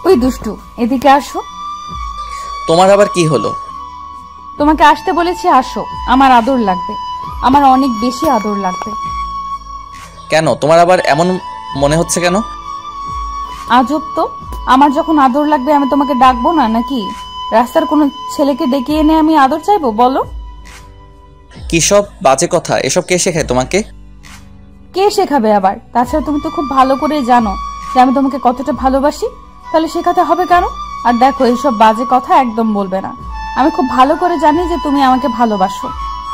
ওই দুষ্টু, এদিকে আসো। তোমার আবার কি হলো? তোমাকে আসতে বলেছি, আসো। আমার আদর লাগবে, আমার অনেক বেশি আদর লাগবে। কেন, তোমার আবার এমন মনে হচ্ছে কেন? আজব তো, আমার যখন আদর লাগবে আমি তোমাকে ডাকবো না নাকি? রাস্তার কোনো ছেলেকে ডেকে এনে আমি আদর চাইবো বলো? কি সব বাজে কথা, এসব কে শেখায় তোমাকে? কে শেখাবে আবার? তাছাড়া তুমি তো খুব ভালো করে জানো যে আমি তোমাকে কতটা ভালোবাসি, তাহলে শেখাতে হবে কেন? আর দেখো, এইসব বাজে কথা একদম বলবে না। আমি খুব ভালো করে জানি যে তুমি আমাকে ভালোবাসো।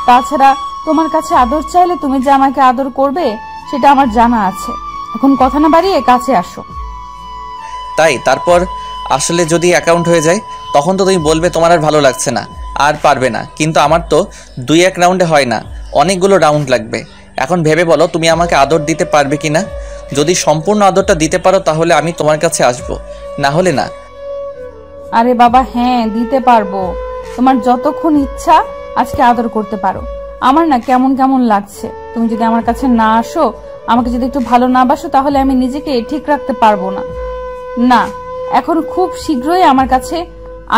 তাছাড়া তোমার কাছে আদর চাইলে তুমি যে আমাকে আদর করবে সেটা আমার জানা আছে। এখন কথা না বাড়িয়ে কাছে আসো। তাই? তারপর আসলে যদি অ্যাকাউন্ট হয়ে যায় তখন তো তুমি বলবে তোমার আর ভালো লাগছে না, আর পারবে না। কিন্তু আমার তো 2-1 রাউন্ডে হয় না, অনেকগুলো রাউন্ড লাগবে। এখন ভেবে বলো তুমি আমাকে আদর দিতে পারবে কিনা। যদি সম্পূর্ণ আদরটা দিতে পারো তাহলে আমি তোমার কাছে আসবো, না হলে না। আরে বাবা, হ্যাঁ দিতে পারবো। তোমার যতক্ষণ ইচ্ছা আজকে আদর করতে পারো। আমার না কেমন কেমন লাগছে, তুমি যদি আমার কাছে না আসো, আমাকে যদি একটু ভালো না বাসো, তাহলে আমি নিজেকে ঠিক রাখতে পারবো না। না, এখন খুব শীঘ্রই আমার কাছে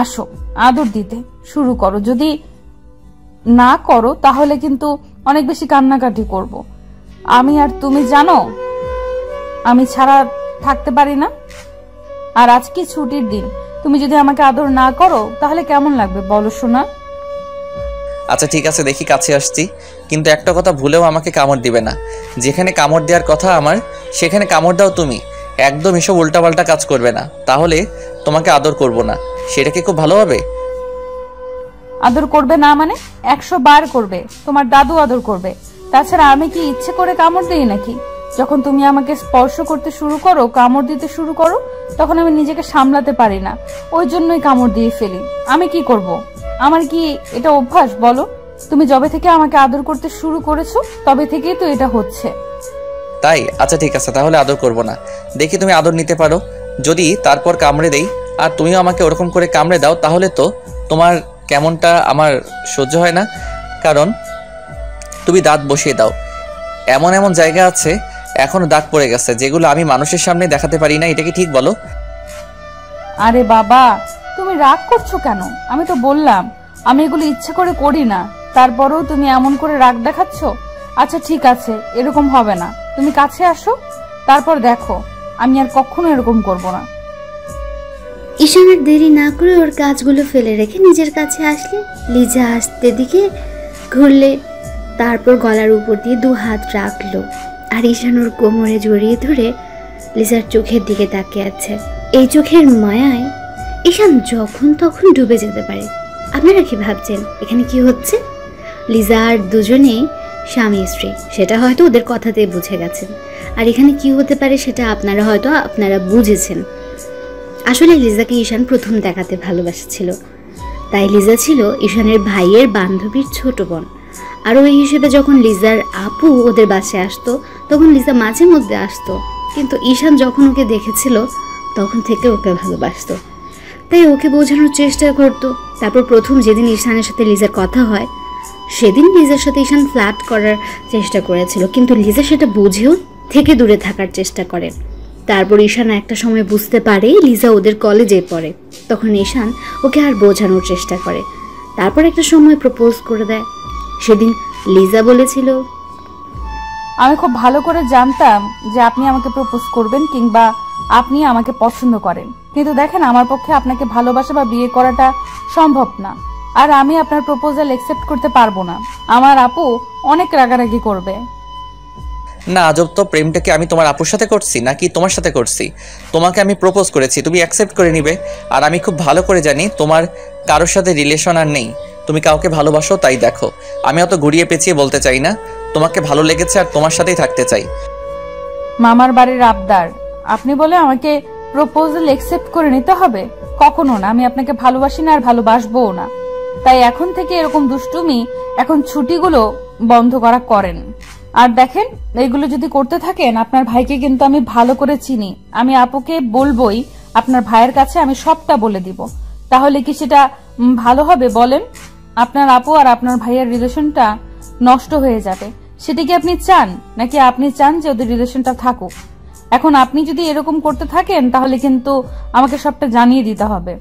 আসো, আদর দিতে শুরু করো। যদি না করো তাহলে কিন্তু অনেক বেশি কান্নাকাটি করব। আমি আর তুমি জানো আমি ছাড়া থাকতে পারি না। আর আজকে ছুটির দিন, তুমি যদি আমাকে আদর না করো তাহলে কেমন লাগবে বলো শোনা? আচ্ছা ঠিক আছে, দেখি কাছে আসছি। কিন্তু একটা কথা ভুলেও আমাকে কামড় দিবে না। যেখানে কামড় দেওয়ার কথা আমার, সেখানে কামড় দাও তুমি। একদম এসব উল্টাপাল্টা কাজ করবে না, তাহলে তোমাকে আদর করব না। সেটা কি খুব ভালো হবে? আদর করবে না মানে 100 বার করবে, তোমার দাদু আদর করবে। তাছাড়া আমি কি ইচ্ছে করে কামড় দিই নাকি? যখন তুমি আমাকে স্পর্শ করতে শুরু করো, কামড় দিতে শুরু করো, তখন আমি নিজেকে সামলাতে পারি না, ওই জন্যই কামড় দিয়ে ফেলি। আমি কি করব? আমার কি এটা অভ্যাস বলো? তুমি যবে থেকে আমাকে আদর করতে শুরু করেছো তবে থেকেই তো এটা হচ্ছে। তাই? আচ্ছা ঠিক আছে, তাহলে আদর করব না। দেখি তুমি আদর নিতে পারো। যদি তারপর কামড়ে দেই আর তুমিও আমাকে ওরকম করে কামড়ে দাও, তাহলে তো তোমার কেমনটা আমার সহ্য হয় না। কারণ তুমি দাঁত বসিয়ে দাও, এমন এমন জায়গা আছে এখনো দাগ পড়ে গেছে, যেগুলো আমি মানুষের সামনে দেখাতে পারি না। এটা কি ঠিক বলো? আরে বাবা, তুমি রাগ করছো কেন? আমি তো বললাম আমি এগুলো ইচ্ছে করে করি না, তারপরেও তুমি এমন করে রাগ দেখাচ্ছ। আচ্ছা ঠিক আছে, এরকম হবে না। তুমি কাছে আসো, তারপর দেখো আমি আর কখনো এরকম করব না। ঈশানের দেরি না করে ওর কাজগুলো ফেলে রেখে নিজের কাছে আসলে লিজা আসতে দিকে ঘুরলে, তারপর গলার উপর দিয়ে 2 হাত রাখলো আর ঈশান ওর কোমরে জড়িয়ে ধরে লিজার চোখের দিকে তাকিয়ে আছে। এই চোখের মায়ায় ঈশান যখন তখন ডুবে যেতে পারে। আপনারা কি ভাবছেন এখানে কি হচ্ছে? লিজা আর দুজনেই স্বামী স্ত্রী, সেটা হয়তো ওদের কথাতেই বুঝে গেছেন। আর এখানে কি হতে পারে সেটা আপনারা বুঝেছেন। আসলে লিজাকে ঈশান প্রথম দেখাতে ভালোবাসছিল, তাই লিজা ছিল ঈশানের ভাইয়ের বান্ধবীর ছোট বোন। আর ওই হিসেবে যখন লিজার আপু ওদের বাসায় আসতো তখন লিজা মাঝে মধ্যে আসতো, কিন্তু ঈশান যখন ওকে দেখেছিল তখন থেকে ওকে ভালোবাসতো, তাই ওকে বোঝানোর চেষ্টা করতো। তারপর প্রথম যেদিন ঈশানের সাথে লিজার কথা হয় সেদিন লিজার সাথে ঈশান ফ্লার্ট করার চেষ্টা করেছিল, কিন্তু লিজা সেটা বুঝেও থেকে দূরে থাকার চেষ্টা করে। তারপর ঈশান একটা সময় বুঝতে পারে লিজা ওদের কলেজে পড়ে, তখন ঈশান ওকে আর বোঝানোর চেষ্টা করে। তারপর একটা সময় প্রপোজ করে দেয়। সেদিন লিজা বলেছিল, আমি খুব ভালো করে জানতাম যে আপনি আমাকে প্রপোজ করবেন কিংবা আপনি আমাকে পছন্দ করেন, কিন্তু দেখেন আমার পক্ষে আপনাকে ভালোবাসা বা বিয়ে করাটা সম্ভব না। আর আমি আপনার প্রপোজাল অ্যাকসেপ্ট করতে পারবো না। আমার আপু অনেক রাগারাগি করবে। না, আজব তো। প্রেমটা কি আমি তোমার আপুর সাথে করছি নাকি তোমার সাথে করছি? তোমাকে আমি প্রপোজ করেছি, তুমি অ্যাকসেপ্ট করে নিবে। আর আমি খুব ভালো করে জানি তোমার কারোর সাথে রিলেশন আর নেই, তুমি কাউকে ভালোবাসো। তাই দেখো, আমি অত ঘুরিয়ে পেঁচিয়ে বলতে চাই না, তোমাকে ভালো লেগেছে আর তোমার সাথেই থাকতে চাই। মামার বাড়ির আবদার আপনি বলে আমাকে প্রপোজাল অ্যাকসেপ্ট করে নিতে হবে? কখনো না, আমি আপনাকে ভালোবাসি না আর ভালোবাসবও না। তাই এখন থেকে এরকম দুষ্টুমি, এখন ছুটিগুলো বন্ধ করেন। আর দেখেন, এইগুলো যদি করতে থাকেন, আপনার ভাইকে কিন্তু আমি ভালো করে চিনি। আমি আপুকে বলবোই, আপনার ভাইয়ের কাছে আমি সবটা বলে দিব। তাহলে কি সেটা ভালো হবে বলেন? আপনার আপু আর আপনার ভাইয়ের রিলেশনটা নষ্ট হয়ে যাবে। সেটা কি আপনি চান, নাকি আপনি চান যে ওদের রিলেশনটা থাকুক? এখন আপনি যদি এরকম করতে থাকেন তাহলে কিন্তু আমাকে সবটা জানিয়ে দিতে হবে।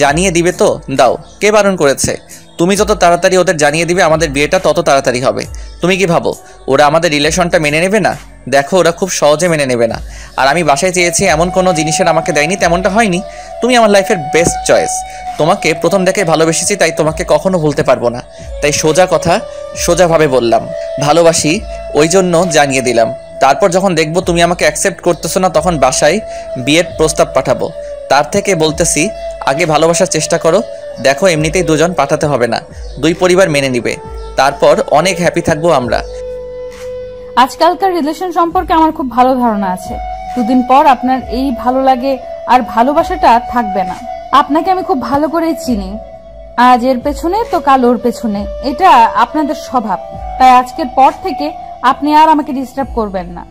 জানিয়ে দিবে তো দাও, কে বারণ করেছে? তুমি যত তাড়াতাড়ি ওদের জানিয়ে দিবে আমাদের বিয়েটা তত তাড়াতাড়ি হবে। তুমি কি ভাবো ওরা আমাদের রিলেশনটা মেনে নেবে না? দেখো ওরা খুব সহজে মেনে নেবে না। আর আমি বাসায় চেয়েছি এমন কোনো জিনিসের আমাকে দেয়নি, তেমনটা হয়নি। তুমি আমার লাইফের বেস্ট চয়েস। তোমাকে প্রথম দেখে ভালোবেসেছি, তাই তোমাকে কখনো ভুলতে পারবো না। তাই সোজা কথা সোজাভাবে বললাম, ভালোবাসি, ওই জন্য জানিয়ে দিলাম। তারপর যখন দেখবো তুমি আমাকে অ্যাকসেপ্ট করতেছো না তখন বাসায় বিয়ের প্রস্তাব পাঠাবো। তার থেকে বলতেছি আগে ভালোবাসার চেষ্টা করো। দেখো এমনিতেই দুজন পাঠাতে হবে না, দুই পরিবার মেনে নিবে, তারপর অনেক হ্যাপি থাকবো আমরা। আজকালকার রিলেশন সম্পর্কে আমার খুব ভালো ধারণা আছে। দুদিন পর আপনার এই ভালো লাগে আর ভালোবাসাটা থাকবে না। আপনাকে আমি খুব ভালো করেই চিনি। আজ এর পেছনে তো কাল ওর পেছনে, এটা আপনাদের স্বভাব। তাই আজকের পর থেকে আপনি আর আমাকে ডিস্টার্ব করবেন না।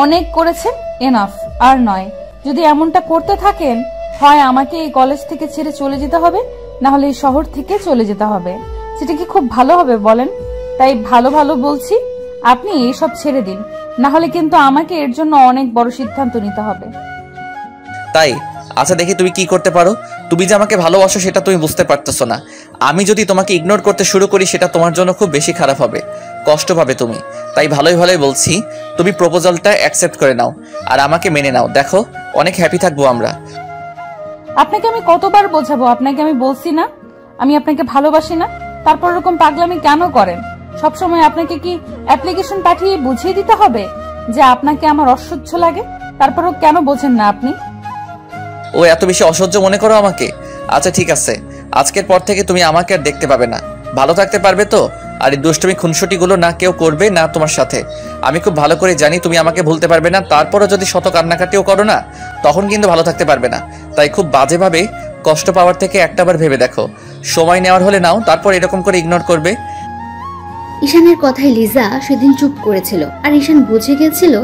অনেক করেছেন, এনাফ, আর নয়। যদি এমনটা করতে থাকেন, হয় আমাকে এই কলেজ থেকে ছেড়ে চলে যেতে হবে, না হলে এই শহর থেকে চলে যেতে হবে। সেটা কি খুব ভালো হবে বলেন? তাই ভালো ভালো বলছি, আপনি এসব ছেড়ে দিন, না হলে কিন্তু আমাকে এর জন্য অনেক বড় সিদ্ধান্ত নিতে হবে। তাই আচ্ছা, দেখি তুমি কি করতে পারো। তুমি যে আমাকে ভালোবাসো সেটা তুমি বুঝতে পারতেছো না। আমি যদি তোমাকে ইগনোর করতে শুরু করি সেটা তোমার জন্য খুব বেশি খারাপ হবে, কষ্ট পাবে তুমি। তাই ভালোই ভালোই বলছি, তুমি প্রপোজালটা অ্যাকসেপ্ট করে নাও আর আমাকে মেনে নাও। দেখো অনেক হ্যাপি থাকবো আমরা। আপনাকে আমি কতবার বোঝাবো? আপনাকে আমি বলছি না আমি আপনাকে ভালোবাসি না? তারপর এরকম পাগলামি কেন করেন? সবসময় আপনাকে কি অ্যাপ্লিকেশন পাঠিয়ে বুঝিয়ে দিতে হবে যে আপনাকে আমার অসহ্য লাগে? তারপরও কেন বোঝেন না আপনি? ও এত বেশি অসহ্য মনে করো আমাকে? আচ্ছা ঠিক আছে, আজকের পর থেকে তুমি আমাকে আর দেখতে পাবে না। ভালো থাকতে পারবে তো? আর এই দুষ্টুমি খুনসুটিগুলো না কেউ করবে না তোমার সাথে। আমি খুব ভালো করে জানি তুমি আমাকে ভুলতে পারবে না। তারপরও যদি শত কান্নাকাটিও করো না, তখন কিন্তু ভালো থাকতে পারবে না। তাই খুব বাজেভাবে কষ্ট পাওয়ার থেকে একটাবার ভেবে দেখো। সময় নেওয়ার হলে নাও, তারপর এরকম করে ইগনোর করবে। ঈশানের কথায় লিজা সেদিন চুপ করেছিল, আর ঈশান বুঝে গেছিল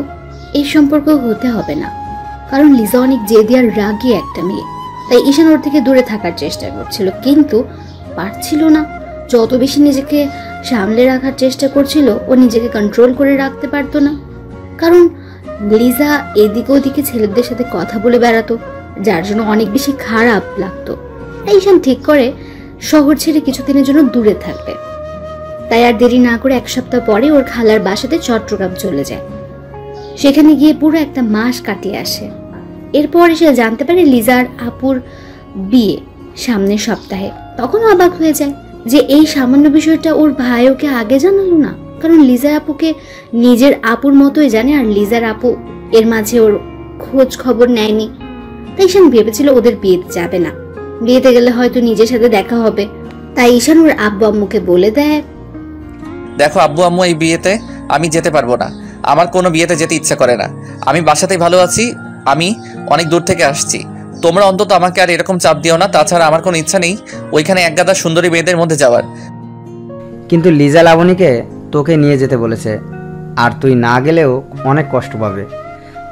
এই সম্পর্ক হতে হবে না। কারণ লিজা অনেক জেদি আর রাগী একটা মেয়ে। তাই ঈশান ওর থেকে দূরে থাকার চেষ্টা করছিল, কিন্তু পারছিল না। যত বেশি নিজেকে সামলে রাখার চেষ্টা করছিল, ও নিজেকে কন্ট্রোল করে রাখতে পারতো না। কারণ লিজা এদিকে ওদিকে ছেলেদের সাথে কথা বলে বেড়াতো, যার জন্য অনেক বেশি খারাপ লাগতো। তাই ঈশান ঠিক করে শহর ছেড়ে কিছুদিনের জন্য দূরে থাকবে। তাই আর দেরি না করে এক সপ্তাহ পরে ওর খালার বাসাতে চট্টগ্রাম চলে যায়। সেখানে গিয়ে পুরো একটা মাস কাটিয়ে আসে। এরপর সে জানতে পারে লিজার আপুর বিয়ে সামনের সপ্তাহে। তখন অবাক হয়ে যায় যে এই সামান্য বিষয়টা ওর ভাই ওকে আগে জানালো না। কারণ লিজার আপুকে নিজের আপুর মতোই জানে, আর লিজার আপু এর মাঝে ওর খোঁজ খবর নেয়নি। তাই ঈশান ভেবেছিল ওদের বিয়েতে যাবে না, বিয়েতে গেলে হয়তো নিজের সাথে দেখা হবে। তাই ঈশান ওর আব্বু আম্মুকে বলে দেয়, দেখো আব্বু আম্মু, এই বিয়েতে আমি যেতে পারবো না। আমার কোনো বিয়েতে যেতে ইচ্ছা করে না। আমি বাসাতেই ভালো আছি। আমি অনেক দূর থেকে আসছি। তোমরা অন্তত আমাকে আর এরকম চাপ দিও না। তাছাড়া আমার কোনো ইচ্ছা নেই ওইখানে একগাদা সুন্দরী মেয়েদের মধ্যে যাওয়ার। কিন্তু লিজা লাবণীকে তোকে নিয়ে যেতে বলেছে, আর তুই না গেলেও অনেক কষ্ট পাবে।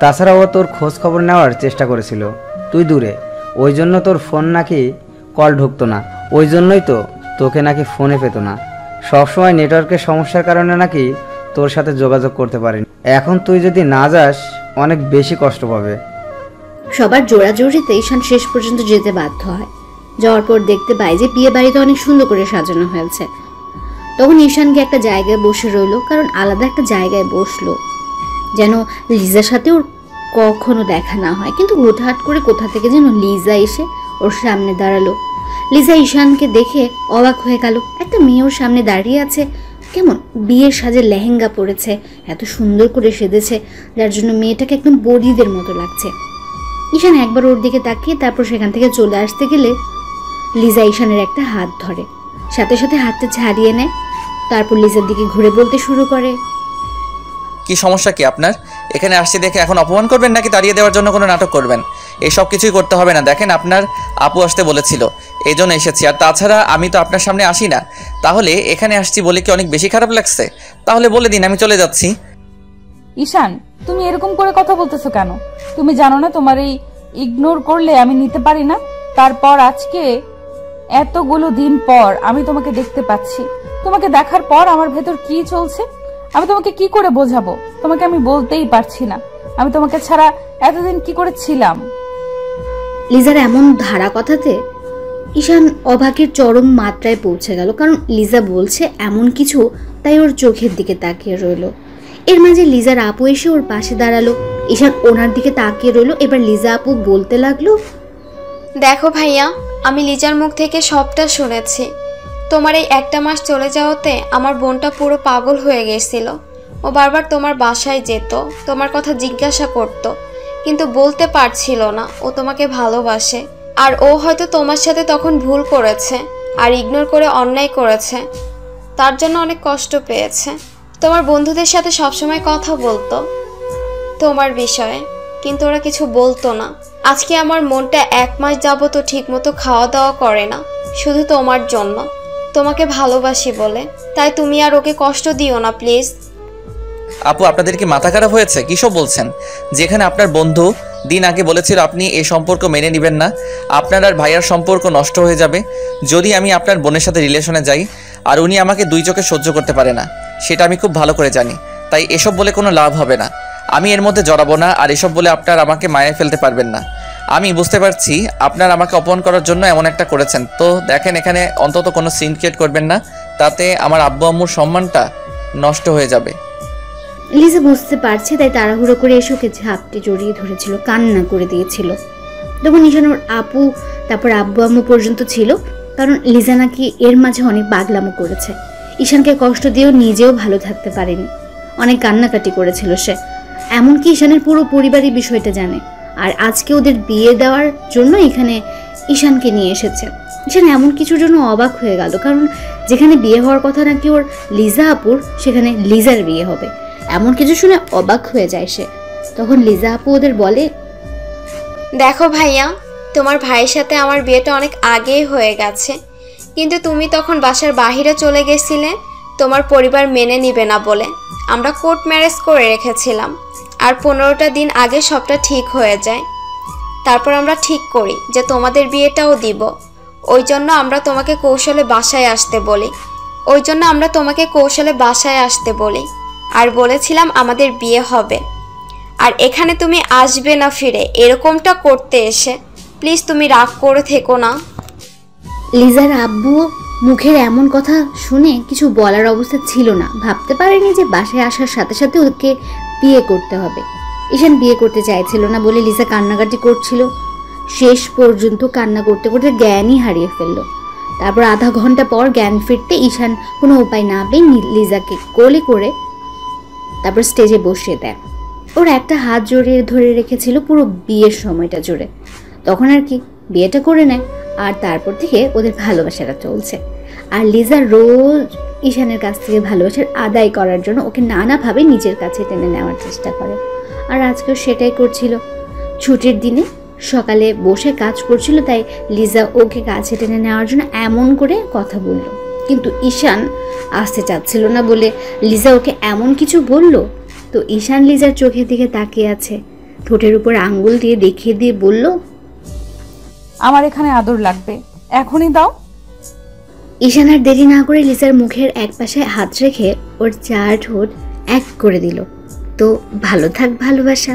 তাছাড়া ও তোর খোঁজ খবর নেওয়ার চেষ্টা করেছিল, তুই দূরে, ওই জন্য তোর ফোন নাকি কল ঢুকতো না। ওই জন্যই তো তোকে নাকি ফোনে পেত না। সবসময় নেটওয়ার্কের সমস্যার কারণে নাকি তোর সাথে যোগাযোগ করতে পারেনি। এখন তুই যদি না যাস অনেক বেশি কষ্ট পাবে। সবার জোড়াজোড়িতে ঈশান শেষ পর্যন্ত যেতে বাধ্য হয়। যাওয়ার পর দেখতে পায় যে বিয়ে বাড়িতে অনেক সুন্দর করে সাজানো হয়েছে। তখন ঈশানকে একটা জায়গায় বসে রইল, কারণ আলাদা একটা জায়গায় বসলো যেন লিজার সাথে ওর কখনো দেখা না হয়। কিন্তু হুটহাট করে কোথা থেকে যেন লিজা এসে ওর সামনে দাঁড়ালো। লিজা ঈশানকে দেখে অবাক হয়ে গেল। একটা মেয়ে ওর সামনে দাঁড়িয়ে আছে, কেমন বিয়ের সাজে লেহেঙ্গা পরেছে, এত সুন্দর করে সেজেছে, যার জন্য মেয়েটাকে একদম বড়িদের মতো লাগছে। ঈশান একবার ওর দিকে তাকিয়ে তারপর সেখান থেকে চলে আসতে গেলে লিজা ঈশানের একটা হাত ধরে, সাথে সাথে হাতটা ছাড়িয়ে নেয়। তারপর লিজার দিকে ঘুরে বলতে শুরু করে, কি সমস্যা কি আপনার? এখানে আসছি দেখে এখন অপমান করবেন নাকি তাড়িয়ে দেওয়ার জন্য কোনো নাটক করবেন? এসব কিছুই করতে হবে না। দেখেন আপনার আপু আসতে বলেছিল, এই জন্য এসেছি। আর তাছাড়া আমি তো আপনার সামনে আসি না। তাহলে এখানে আসছি বলে কি অনেক বেশি খারাপ লাগছে? তাহলে বলে দিন আমি চলে যাচ্ছি। ঈশান, তুমি এরকম করে কথা বলতেছো কেন? তুমি জানো না তোমার এই ইগনোর করলে আমি নিতে পারি না? তারপর আজকে এতগুলো দিন পর আমি তোমাকে দেখতে পাচ্ছি। তোমাকে দেখার পর আমার ভেতর কি চলছে আমি তোমাকে কি করে বোঝাবো? তোমাকে আমি বলতেই পারছি না। আমি তোমাকে ছাড়া এতদিন কি করে ছিলাম। লিজার এমন ধারা কথাতে ঈশান অবাকের চরম মাত্রায় পৌঁছে গেল, কারণ লিজা বলছে এমন কিছু, তাই ওর চোখের দিকে তাকিয়ে রইল। এর মাঝে লিজার আপু এসে ওর পাশে দাঁড়ালো। ঈশান ওনার দিকে তাকিয়ে রইল। এবার লিজা আপু বলতে লাগলো, দেখো ভাইয়া, আমি লিজার মুখ থেকে সবটা শুনেছি। তোমার এই একটা মাস চলে যাওয়াতে আমার বোনটা পুরো পাগল হয়ে গেছিল। ও বারবার তোমার বাসায় যেত, তোমার কথা জিজ্ঞাসা করত, কিন্তু বলতে পারছিল না ও তোমাকে ভালোবাসে। আর ও হয়তো তোমার সাথে তখন ভুল করেছে আর ইগনোর করে অন্যায় করেছে, তার জন্য অনেক কষ্ট পেয়েছে। তোমার বন্ধুদের সাথে সবসময় কথা বলতো তোমার বিষয়ে, কিন্তু ওরা কিছু বলতো না। আজকে আমার মনটা 1 মাস যাবত ঠিকমতো খাওয়া দাওয়া করে না, শুধু তোমার জন্য, তোমাকে ভালোবাসি বলে। তাই তুমি আর ওকে কষ্ট দিও না প্লিজ। আপু, আপনাদের কি মাথা খারাপ হয়েছে? কিসব বলছেন? যেখানে আপনার বন্ধু দিন আগে বলেছিল আপনি এই সম্পর্ক মেনে নেবেন না, আপনার আর ভাইয়ার সম্পর্ক নষ্ট হয়ে যাবে যদি আমি আপনার বোনের সাথে রিলেশনে যাই, আর উনি আমাকে 2 চোখে সহ্য করতে পারে না, সেটা আমি খুব ভালো করে জানি। তাই এসব বলে কোনো লাভ হবে না, আমি এর মধ্যে জড়াবো না। আর এসব বলে আপনার আমাকে মায়ায় ফেলতে পারবেন না। আমি বুঝতে পারছি আপনার আমাকে অপমান করার জন্য এমন একটা করেছেন, তো দেখেন এখানে অন্তত কোনো সিন ক্রিয়েট করবেন না, তাতে আমার আব্বু আম্মুর সম্মানটা নষ্ট হয়ে যাবে। লিজা বুঝতে পারছে, তাই তাড়াহুড়ো করে এসে ওকে ঝাপটে জড়িয়ে ধরেছিল, কান্না করে দিয়েছিল। তখন ঈশান ওর আপু, তারপর আব্বু আম্মু পর্যন্ত ছিল, কারণ লিজা নাকি এর মাঝে অনেক পাগলামো করেছে। ঈশানকে কষ্ট দিয়েও নিজেও ভালো থাকতে পারেনি, অনেক কান্নাকাটি করেছিল সে। এমনকি ঈশানের পুরো পরিবারই বিষয়টা জানে, আর আজকে ওদের বিয়ে দেওয়ার জন্য এখানে ঈশানকে নিয়ে এসেছে। ঈশান এমন কিছুর জন্য অবাক হয়ে গেল, কারণ যেখানে বিয়ে হওয়ার কথা নাকি ওর লিজা আপুর, সেখানে লিজার বিয়ে হবে। এমন কিছু শুনে অবাক হয়ে যায় সে। তখন লিজা আপু ওদের বলে, দেখো ভাইয়া, তোমার ভাইয়ের সাথে আমার বিয়েটা অনেক আগেই হয়ে গেছে, কিন্তু তুমি তখন বাসার বাহিরে চলে গেছিলে তোমার পরিবার মেনে নিবে না বলে। আমরা কোর্ট ম্যারেজ করে রেখেছিলাম, আর 15টা দিন আগে সবটা ঠিক হয়ে যায়। তারপর আমরা ঠিক করি যে তোমাদের বিয়েটাও দিব। ওই জন্য আমরা তোমাকে কৌশলে বাসায় আসতে বলি, আর বলেছিলাম আমাদের বিয়ে হবে। আর এখানে তুমি আসবে না ফিরে, এরকমটা করতে এসে প্লিজ তুমি রাগ করে থেকো না। লিজার আব্বু মুখের এমন কথা শুনে কিছু বলার অবস্থা ছিল না, ভাবতে পারেনি যে বাসায় আসার সাথে সাথে ওকে বিয়ে করতে হবে। ঈশান বিয়ে করতে চাইছিল না বলে লিজা কান্নাকাটি করছিল। শেষ পর্যন্ত কান্না করতে করতে জ্ঞানই হারিয়ে ফেললো। তারপর আধা ঘন্টা পর জ্ঞান ফিরতে ঈশান কোনো উপায় না পেয়ে লিজাকে কোলে করে তারপর স্টেজে বসিয়ে দেয়। ওর একটা হাত জড়িয়ে ধরে রেখেছিল পুরো বিয়ের সময়টা জুড়ে। তখন আর কি বিয়েটা করে নেয়, আর তারপর থেকে ওদের ভালোবাসাটা চলছে। আর লিজা রোজ ঈশানের কাছ থেকে ভালোবাসার আদায় করার জন্য ওকে নানাভাবে নিজের কাছে টেনে নেওয়ার চেষ্টা করে, আর আজকেও সেটাই করছিল। ছুটির দিনে সকালে বসে কাজ করছিল, তাই লিজা ওকে কাছে টেনে নেওয়ার জন্য এমন করে কথা বলল, কিন্তু ঈশান আসতে চাচ্ছিল না বলে লিজা ওকে এমন কিছু বলল। তো ঈশান লিজার চোখের দিকে তাকিয়ে আছে, ঠোঁটের উপর আঙ্গুল দিয়ে দেখিয়ে দিয়ে বলল, আমার এখানে আদর লাগবে, এখনই দাও। ঈশান আর দেরি না করে লিজার মুখের এক পাশে হাত রেখে ওর 4 ঠোঁট এক করে দিল। তো ভালো থাক ভালোবাসা।